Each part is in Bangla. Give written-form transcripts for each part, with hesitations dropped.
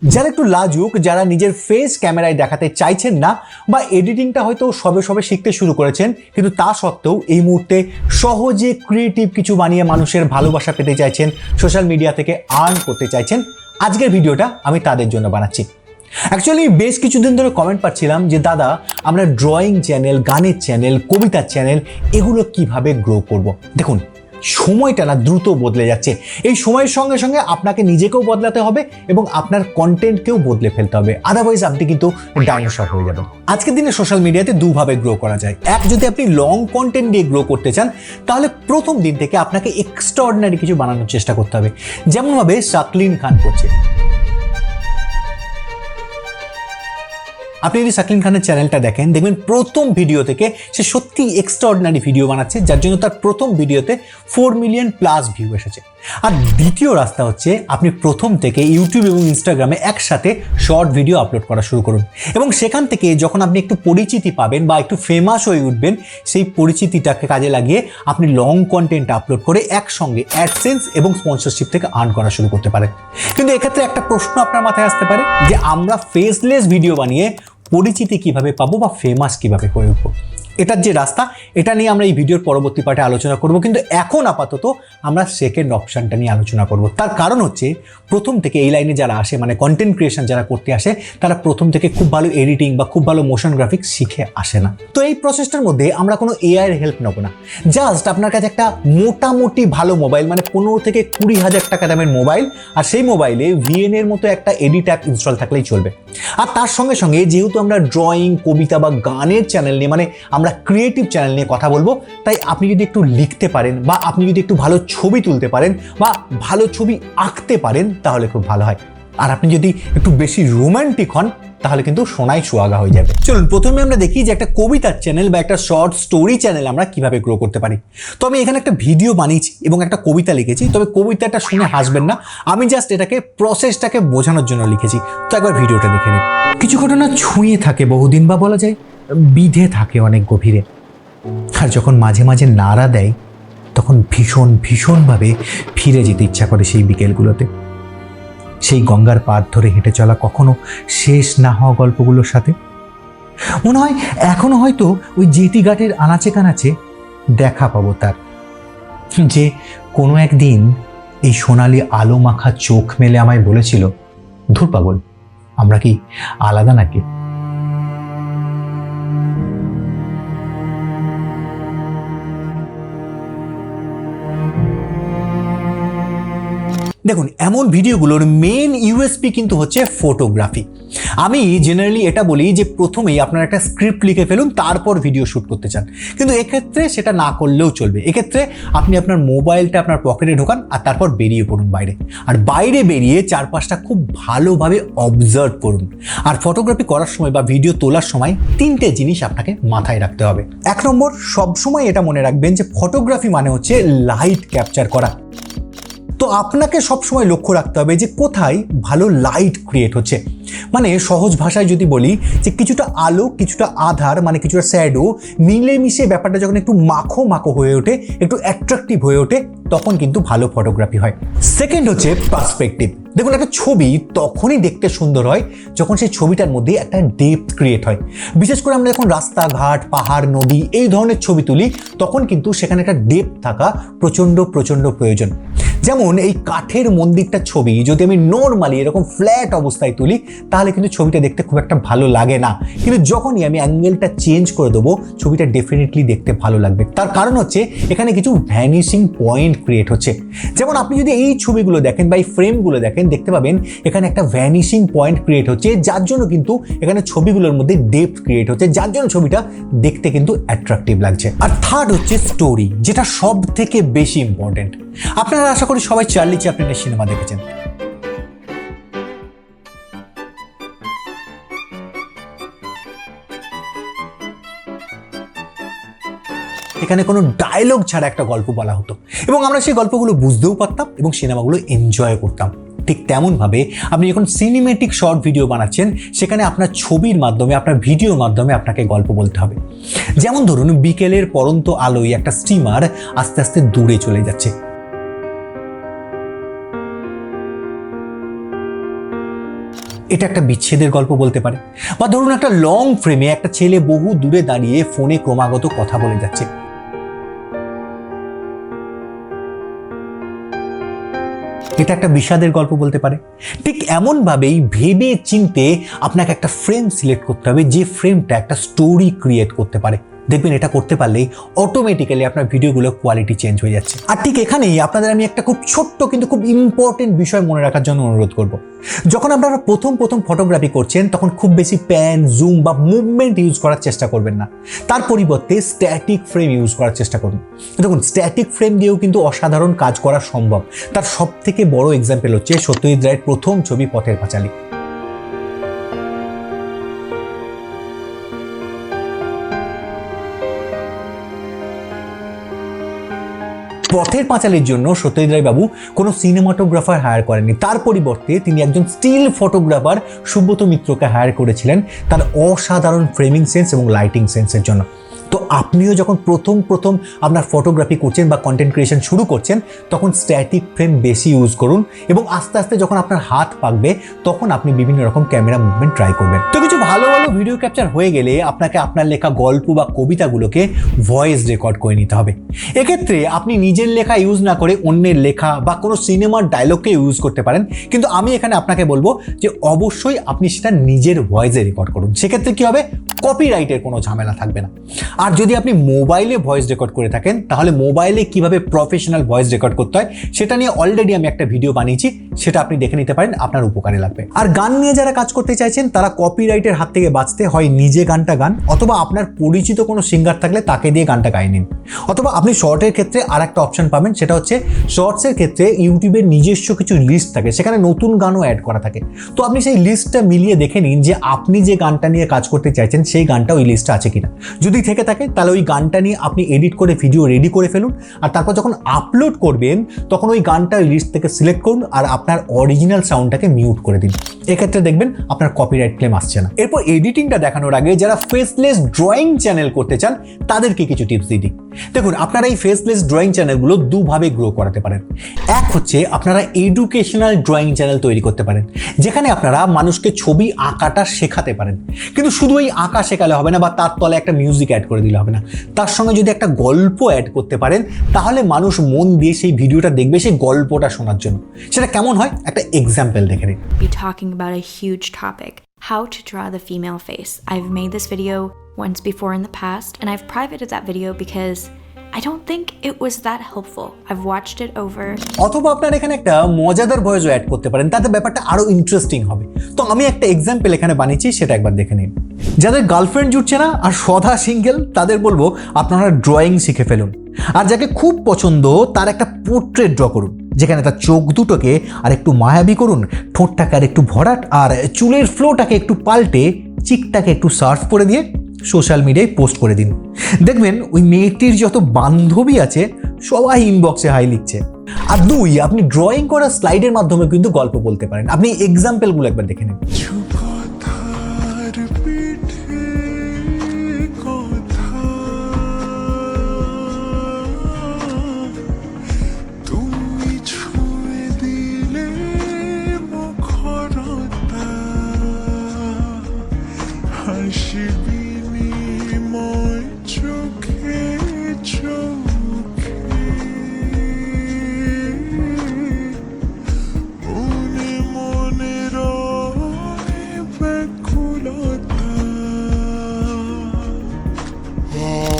যারা একটু লাজুক, যারা নিজের ফেস ক্যামেরায় দেখাতে চাইছেন না বা এডিটিংটা হয়তো সবে সবে শিখতে শুরু করেছেন, কিন্তু তা সত্ত্বেও এই মুহূর্তে সহজে ক্রিয়েটিভ কিছু বানিয়ে মানুষের ভালোবাসা পেতে চাইছেন, সোশ্যাল মিডিয়া থেকে আর্ন করতে চাইছেন, আজকের ভিডিওটা আমি তাদের জন্য বানাচ্ছি। অ্যাকচুয়ালি বেশ কিছুদিন ধরে কমেন্ট পাচ্ছিলাম যে দাদা, আমরা ড্রয়িং চ্যানেল, গানের চ্যানেল, কবিতার চ্যানেল এগুলো কিভাবে গ্রো করব। দেখুন, সময়টা না দ্রুত বদলে যাচ্ছে। এই সময়ের সঙ্গে সঙ্গে আপনাকে নিজেকেও বদলাতে হবে এবং আপনার কন্টেন্টকেও বদলে ফেলতে হবে, আদারওয়াইজ আপনি কিন্তু ডাইনোসর হয়ে যাবেন। আজকের দিনে সোশ্যাল মিডিয়াতে দুভাবে গ্রো করা যায়। এক, যদি আপনি লং কন্টেন্ট দিয়ে গ্রো করতে চান, তাহলে প্রথম দিন থেকে আপনাকে এক্সট্রাঅর্ডিনারি কিছু বানানোর চেষ্টা করতে হবে, যেমনভাবে শাকলিন খান করছে। আপনি যদি শাকলিন খানের চ্যানেলটা দেখেন, দেখবেন প্রথম ভিডিও থেকে সে সত্যি এক্সট্রাঅর্ডিনারি ভিডিও বানাচ্ছে, যার জন্য তার প্রথম ভিডিওতে 4 মিলিয়ন প্লাস ভিউ এসেছে। আর দ্বিতীয় রাস্তা হচ্ছে, আপনি প্রথম থেকে ইউটিউব এবং ইনস্টাগ্রামে একসাথে শর্ট ভিডিও আপলোড করা শুরু করুন এবং সেখান থেকে যখন আপনি একটু পরিচিতি পাবেন বা একটু ফেমাস হয়ে উঠবেন, সেই পরিচিতিটাকে কাজে লাগিয়ে আপনি লং কন্টেন্ট আপলোড করে একসঙ্গে অ্যাডসেন্স এবং স্পন্সরশিপ থেকে আর্ন করা শুরু করতে পারেন। কিন্তু এক্ষেত্রে একটা প্রশ্ন আপনার মাথায় আসতে পারে যে আমরা ফেসলেস ভিডিও বানিয়ে পরিচিতি কিভাবে পাবো বা ফেমাস কিভাবে হয়ে উঠবো। এটার যে রাস্তা, এটা নিয়ে আমরা এই ভিডিওর পরবর্তী পার্টে আলোচনা করব, কিন্তু এখন আপাতত আমরা সেকেন্ড অপশনটা নিয়ে আলোচনা করব। তার কারণ হচ্ছে, প্রথম থেকে এই লাইনে যারা আসে, মানে কন্টেন্ট ক্রিয়েশন যারা করতে আসে, তারা প্রথম থেকে খুব ভালো এডিটিং বা খুব ভালো মোশন গ্রাফিক্স শিখে আসে না। তো এই প্রসেসটার মধ্যে আমরা কোনো এআই এর হেল্প নেব না। জাস্ট আপনার কাছে একটা মোটামুটি ভালো মোবাইল, মানে 15 থেকে 20,000 টাকা দামের মোবাইল, আর সেই মোবাইলে VN এর মতো একটা এডিট অ্যাপ ইনস্টল থাকলেই চলবে। আর তার সঙ্গে সঙ্গে যেহেতু আমরা ড্রয়িং, কবিতা বা গানের চ্যানেল নিয়ে, মানে আমরা ক্রিয়েটিভ চ্যানেল নিয়ে কথা বলবো, তাই আপনি যদি একটু লিখতে পারেন বা আপনি যদি একটু ভালো ছবি তুলতে পারেন বা ভালো ছবি আঁকতে পারেন, তাহলে খুব ভালো হয়। আর আপনি যদি একটু বেশি রোমান্টিক হন, তাহলে কিন্তু সোনায় সোহাগা হয়ে যাবে। চলুন প্রথমে আমরা দেখি যে একটা কবিতার চ্যানেল বা একটা শর্ট স্টোরি চ্যানেল আমরা কিভাবে গ্রো করতে পারি। তো আমি এখানে একটা ভিডিও বানিয়েছি এবং একটা কবিতা লিখেছি, তবে কবিতাটা শুনে হাসবেন না, আমি জাস্ট এটাকে প্রসেসটাকে বোঝানোর জন্য লিখেছি। তো একবার ভিডিওটা দেখে নিন। কিছু ঘটনা ছুঁয়ে থাকে বহুদিন, বা বলা যায় বিধে থাকে অনেক গভীরে, আর যখন মাঝে মাঝে নাড়া দেয়, তখন ভীষণভাবে ফিরে যেতে ইচ্ছা করে সেই বিকেলগুলোতে, সেই গঙ্গার পাড় ধরে হেঁটে চলা কখনো শেষ না হওয়া গল্পগুলোর সাথে। মনে হয় এখনো হয়তো ওই জেটি ঘাটের আনাচে কানাচে দেখা পাবো তার, যে কোনো একদিন এই সোনালি আলো মাখা চোখ মেলে আমায় বলেছিল, ধুর পাগল, আমরা কি আলাদা নাকি? দেখুন, এমন ভিডিওগুলোর মেন ইউএসপি কিন্তু হচ্ছে ফটোগ্রাফি। আমি জেনারেলি এটা বলি যে প্রথমেই আপনারা একটা স্ক্রিপ্ট লিখে ফেলুন, তারপর ভিডিও শ্যুট করতে চান, কিন্তু এক্ষেত্রে সেটা না করলেও চলবে। এক্ষেত্রে আপনি আপনার মোবাইলটা আপনার পকেটে ঢোকান আর তারপর বেরিয়ে পড়ুন বাইরে, আর বাইরে বেরিয়ে চারপাশটা খুব ভালোভাবে অবজার্ভ করুন। আর ফটোগ্রাফি করার সময় বা ভিডিও তোলার সময় 3টে জিনিস আপনাকে মাথায় রাখতে হবে। 1 নম্বর, সবসময় এটা মনে রাখবেন যে ফটোগ্রাফি মানে হচ্ছে লাইট ক্যাপচার করা। তো আপনাকে সবসময় লক্ষ্য রাখতে হবে যে কোথায় ভালো লাইট ক্রিয়েট হচ্ছে। মানে সহজ ভাষায় যদি বলি, যে কিছুটা আলো, কিছুটা আধার, মানে কিছুটা শ্যাডো মিলেমিশে ব্যাপারটা যখন একটু মাখো মাখো হয়ে ওঠে, একটু অ্যাট্রাকটিভ হয়ে ওঠে, তখন কিন্তু ভালো ফটোগ্রাফি হয়। সেকেন্ড হচ্ছে পার্সপেক্টিভ। দেখুন, একটা ছবি তখনই দেখতে সুন্দর হয় যখন সেই ছবিটার মধ্যে একটা ডেপথ ক্রিয়েট হয়। বিশেষ করে আমরা যখন রাস্তাঘাট, পাহাড়, নদী এই ধরনের ছবি তুলি, তখন কিন্তু সেখানে একটা ডেপথ থাকা প্রচণ্ড প্রয়োজন। যেমন এই কাঠের মন্দিরটার ছবি যদি আমি নর্মালি এরকম ফ্ল্যাট অবস্থায় তুলি, তাহলে কিন্তু ছবিটা দেখতে খুব একটা ভালো লাগে না, কিন্তু যখনই আমি অ্যাঙ্গেলটা চেঞ্জ করে দেবো, ছবিটা ডেফিনেটলি দেখতে ভালো লাগবে। তার কারণ হচ্ছে এখানে কিছু ভ্যানিশিং পয়েন্ট ক্রিয়েট হচ্ছে। যেমন আপনি যদি এই ছবিগুলো দেখেন বা এই ফ্রেমগুলো দেখেন, দেখতে পাবেন এখানে একটা ভ্যানিশিং পয়েন্ট ক্রিয়েট হচ্ছে, যার জন্য কিন্তু এখানে ছবিগুলোর মধ্যে ডেপথ ক্রিয়েট হচ্ছে, যার জন্য ছবিটা দেখতে কিন্তু অ্যাট্রাকটিভ লাগছে। আর থার্ড হচ্ছে স্টোরি, যেটা সব থেকে বেশি ইম্পর্টেন্ট। আপনারা আশা করি সবাই চার্লি চ্যাপলিনের সিনেমা দেখেছেন। এখানে কোনো ডায়লগ ছাড়া একটা গল্প বলা হতো এবং আমরা সেই গল্পগুলো বুঝতেও পারতাম এবং সিনেমাগুলো এনজয় করতাম। ঠিক তেমনভাবে আপনি যখন সিনেমেটিক শর্ট ভিডিও বানাচ্ছেন, সেখানে আপনার ছবির মাধ্যমে, আপনার ভিডিওর মাধ্যমে আপনাকে গল্প বলতে হবে। যেমন ধরুন, বিকেলের পরন্ত আলোয় একটা স্টিমার আস্তে আস্তে দূরে চলে যাচ্ছে, এটা একটা বিচ্ছেদের গল্প বলতে পারে, বা ধরুন একটা লং ফ্রেমে একটা ছেলে বহু দূরে দাঁড়িয়ে ফোনে ক্রমাগত কথা বলে যাচ্ছে। এটা একটা বিষাদের গল্প বলতে পারে। ঠিক এমনভাবেই ভেবে চিন্তে আপনাকে একটা ফ্রেম সিলেক্ট করতে হবে, যে ফ্রেমটা একটা স্টোরি ক্রিয়েট করতে পারে। দেখবেন এটা করতে পারলেই অটোমেটিক্যালি আপনার ভিডিওগুলোর কোয়ালিটি চেঞ্জ হয়ে যাচ্ছে। আর ঠিক এখানেই আপনাদের আমি একটা খুব ছোট্ট কিন্তু খুব ইম্পর্টেন্ট বিষয় মনে রাখার জন্য অনুরোধ করব। যখন আপনারা প্রথম ফটোগ্রাফি করছেন তখন খুব বেশি প্যান, জুম বা মুভমেন্ট ইউজ করার চেষ্টা করবেন না। তার পরিবর্তে স্ট্যাটিক ফ্রেম ইউজ করার চেষ্টা করুন। দেখুন, স্ট্যাটিক ফ্রেম দিয়েও কিন্তু অসাধারণ কাজ করা সম্ভব। তার সব থেকে বড় এক্সাম্পল হচ্ছে সত্যজিৎ রায়ের প্রথম ছবি পথের পাঁচালী। পথের পাঁচালীর জন্য সত্যজিৎ রায় বাবু কোনো সিনেমাটোগ্রাফার হায়ার করেননি। তার পরিবর্তে তিনি একজন স্টিল ফটোগ্রাফার সুব্রত মিত্রকে হায়ার করেছিলেন তার অসাধারণ ফ্রেমিং সেন্স এবং লাইটিং সেন্সের জন্য। তো আপনিও যখন প্রথম আপনার ফটোগ্রাফি করছেন বা কন্টেন্ট ক্রিয়েশন শুরু করছেন তখন স্ট্যাটিক ফ্রেম বেশি ইউজ করুন, এবং আস্তে আস্তে যখন আপনার হাত পাকবে তখন আপনি বিভিন্ন রকম ক্যামেরা মুভমেন্ট ট্রাই করবেন। তো কিছু ভালো ভিডিও ক্যাপচার হয়ে গেলে আপনাকে আপনার লেখা গল্প বা কবিতাগুলোকে ভয়েস রেকর্ড করে নিতে হবে। এক্ষেত্রে আপনি নিজের লেখা ইউজ না করে অন্যের লেখা বা কোনো সিনেমার ডায়লগকে ইউজ করতে পারেন, কিন্তু আমি এখানে আপনাকে বলবো যে অবশ্যই আপনি সেটা নিজের ভয়েসে রেকর্ড করুন। সেক্ষেত্রে কি হবে, কপিরাইটের কোনো ঝামেলা থাকবে না। আর যদি আপনি মোবাইলে ভয়েস রেকর্ড করে থাকেন তাহলে মোবাইলে কিভাবে প্রফেশনাল ভয়েস রেকর্ড করতে হয় সেটা নিয়ে অলরেডি আমি একটা ভিডিও বানিয়েছি, সেটা আপনি দেখে নিতে পারেন, আপনার উপকারে লাগবে। আর গান নিয়ে যারা কাজ করতে চাইছেন তারা কপিরাইটের হাত থেকে বাঁচতে হয় নিজে গানটা গান, অথবা আপনার পরিচিত কোনো সিঙ্গার থাকলে তাকে দিয়ে গানটা গাইয়ে নিন। অথবা আপনি শর্টের ক্ষেত্রে আর একটা অপশন পাবেন, সেটা হচ্ছে শর্টসের ক্ষেত্রে ইউটিউবের নিজস্ব কিছু লিস্ট থাকে, সেখানে নতুন গানও অ্যাড করা থাকে। তো আপনি সেই লিস্টটা মিলিয়ে দেখে নিন যে আপনি যে গানটা নিয়ে কাজ করতে চাইছেন সেই গানটা ওই লিস্টে আছে কিনা। যদি থেকে থাকে তাহলে ওই গানটা নিয়ে আপনি এডিট করে ভিডিও রেডি করে ফেলুন, আর তারপর যখন আপলোড করবেন তখন ওই গানটা লিস্ট থেকে সিলেক্ট করুন আর আপনার অরিজিনাল সাউন্ডটাকে মিউট করে দিন। এক্ষেত্রে দেখবেন আপনার কপিরাইট ক্লেম আসছে না। এরপর এডিটিংটা দেখানোর আগে যারা ফেসলেস ড্রয়িং চ্যানেল করতে চান তাদেরকে কিছু টিপস দিই। দেখুন, আপনারা এই ফেসলেস ড্রয়িং চ্যানেলগুলো দুভাবে গ্রো করাতে পারেন। এক হচ্ছে আপনারা এডুকেশনাল ড্রয়িং চ্যানেল তৈরি করতে পারেন, যেখানে আপনারা মানুষকে ছবি আঁকাটা শেখাতে পারেন। কিন্তু শুধু এই আঁকা শেখালে হবে না বা তার তলে একটা মিউজিক অ্যাড করে দিলে হবে না, তার সঙ্গে যদি একটা গল্প অ্যাড করতে পারেন তাহলে মানুষ মন দিয়ে সেই ভিডিওটা দেখবে সেই গল্পটা শোনার জন্য। সেটা কেমন হয় একটা এক্সাম্পল দেখে নিন। Be talking about a huge topic, how to draw the female face. I've made this video once before in the past and I've privated that video because I don't think it was that helpful. I've watched it over. অথবা আপনারা এখানে একটা মজাদার ভয়েসও অ্যাড করতে পারেন, তাতে ব্যাপারটা আরো ইন্টারেস্টিং হবে। তো আমি একটা এক্সাম্পল এখানে বানিয়েছি, সেটা একবার দেখে নিন। যাদের গার্লফ্রেন্ড জুটছে না আর সদা সিঙ্গেল তাদের বলবো আপনারা ড্রয়িং শিখে ফেলুন, আর যাকে খুব পছন্দ তার একটা পোর্ট্রেট ড্র করুন, যেখানে তার চোখ দুটোকে আর একটু মায়াবী করুন, ঠোঁটটাকে আর একটু ভরাট, আর চুলের ফ্লোটাকে একটু পাল্টে চিকটাকে একটু সার্ফ করে দিয়ে সোশ্যাল মিডিয়ায় পোস্ট করে দিন। দেখবেন ওই মেয়েটির যত বান্ধবী আছে সবাই ইনবক্সে হাই লিখছে। আর দুই, আপনি ড্রয়িং করা স্লাইডের মাধ্যমে কিন্তু গল্প বলতে পারেন। আপনি এক্সাম্পলগুলো একবার দেখে নিন।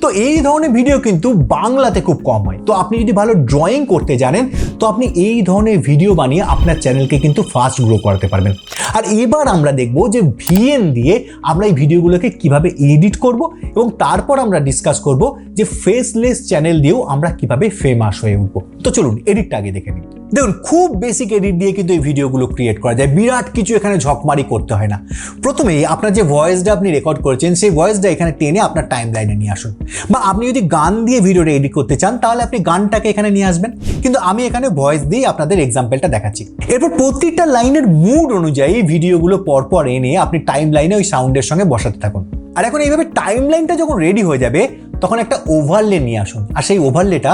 তো এই ধরনের ভিডিও কিন্তু বাংলাতে খুব কম হয়। তো আপনি যদি ভালো ড্রয়িং করতে জানেন তো আপনি এই ধরনের ভিডিও বানিয়ে আপনার চ্যানেলকে কিন্তু ফাস্ট গ্রো করাতে পারবেন। আর এবার আমরা দেখব যে ভিএন দিয়ে আমরা এই ভিডিওগুলোকে কিভাবে এডিট করব, এবং তারপর আমরা ডিসকাস করব যে ফেসলেস চ্যানেল দিয়েও আমরা কিভাবে ফেমাস হয়ে উঠবো। তো চলুন এডিটটা আগে দেখে নিই। দেখুন, খুব বেসিক এডিট দিয়ে কিন্তু এই ভিডিওগুলো ক্রিয়েট করা যায়, বিরাট কিছু এখানে ঝকমারি করতে হয় না। প্রথমেই আপনার যে ভয়েসটা আপনি রেকর্ড করেছেন সেই ভয়েসটা এখানে টেনে আপনার টাইম লাইনে নিয়ে আসুন, বা আপনি যদি গান দিয়ে ভিডিওটা এডিট করতে চান তাহলে আপনি গানটাকে এখানে নিয়ে আসবেন, কিন্তু আমি এখানে ভয়েস দিয়ে আপনাদের এক্সাম্পলটা দেখাচ্ছি। এরপর প্রত্যেকটা লাইনের মুড অনুযায়ী ভিডিওগুলো পরপর এনে আপনি টাইম লাইনে ওই সাউন্ডের সঙ্গে বসাতে থাকুন। আর এখন এইভাবে টাইম লাইনটা যখন রেডি হয়ে যাবে তখন একটা ওভারলে নিয়ে আসুন, আর সেই ওভারলেটা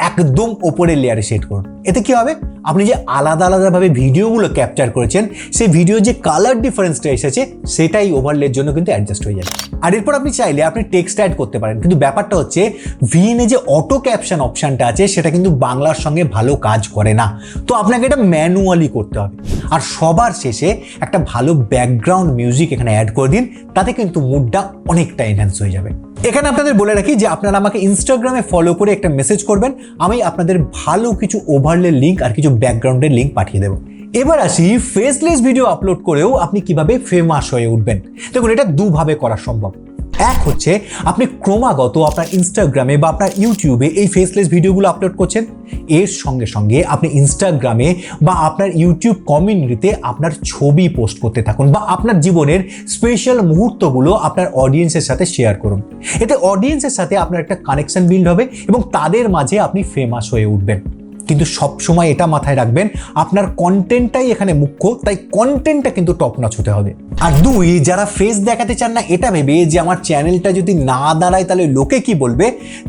একদম ওপরের লেয়ারে সেট করুন। এতে কি হবে, আপনি যে আলাদা আলাদাভাবে ভিডিওগুলো ক্যাপচার করেছেন সেই ভিডিও যে কালার ডিফারেন্সটা এসেছে সেটাই ওভারলের জন্য কিন্তু অ্যাডজাস্ট হয়ে যাবে। আর এরপর আপনি চাইলে আপনি টেক্সট অ্যাড করতে পারেন, কিন্তু ব্যাপারটা হচ্ছে ভিএনে যে অটো ক্যাপশন অপশনটা আছে সেটা কিন্তু বাংলার সঙ্গে ভালো কাজ করে না, তো আপনাকে এটা ম্যানুয়ালি করতে হবে। আর সবার শেষে একটা ভালো ব্যাকগ্রাউন্ড মিউজিক এখানে অ্যাড করে দিন, তাতে কিন্তু মুডটা অনেকটা এনহ্যান্স হয়ে যাবে। এখানে আপনাদের বলে রাখি যে আপনারা আমাকে ইনস্টাগ্রামে ফলো করে একটা মেসেজ করবেন, আমি আপনাদের ভালো কিছু ওভারলে লিঙ্ক আর কিছু ব্যাকগ্রাউন্ডের লিঙ্ক পাঠিয়ে দেবো। এবার আসি ফেসলেস ভিডিও আপলোড করেও আপনি কিভাবে ফেমাস হয়ে উঠবেন। দেখুন, এটা দুভাবে করা সম্ভব। এক হচ্ছে আপনি ক্রমাগত আপনার ইনস্টাগ্রামে বা আপনার ইউটিউবে এই ফেসলেস ভিডিওগুলো আপলোড করছেন, এর সঙ্গে সঙ্গে আপনি ইনস্টাগ্রামে বা আপনার ইউটিউব কমিউনিটিতে আপনার ছবি পোস্ট করতে থাকুন বা আপনার জীবনের স্পেশাল মুহূর্তগুলো আপনার অডিয়েন্সের সাথে শেয়ার করুন। এতে অডিয়েন্সের সাথে আপনার একটা কানেকশন বিল্ড হবে এবং তাদের মাঝে আপনি ফেমাস হয়ে উঠবেন। কিন্তু সব সময় এটা মাথায় রাখবেন, আপনার কন্টেন্টটাই এখানে মুখ্য, তাই কন্টেন্টটা কিন্তু টপ নচ হতে হবে। আর দুই, যারা ফেস দেখাতে চান না এটা ভেবে যে আমার চ্যানেলটা যদি না দাঁড়ায় তাহলে লোকে কি বলবে,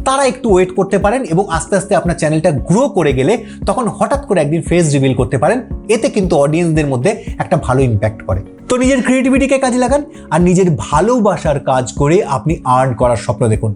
তারা একটু ওয়েট করতে পারেন এবং আস্তে আস্তে আপনার চ্যানেলটা গ্রো করে গেলে তখন হঠাৎ করে একদিন ফেস রিভিল করতে পারেন। এতে কিন্তু অডিয়েন্সদের মধ্যে একটা ভালো ইম্প্যাক্ট পড়ে। তো নিজের ক্রিয়েটিভিটিকে কাজে লাগান আর নিজের ভালোবাসার কাজ করে আপনি আর্ন করার স্বপ্ন দেখুন।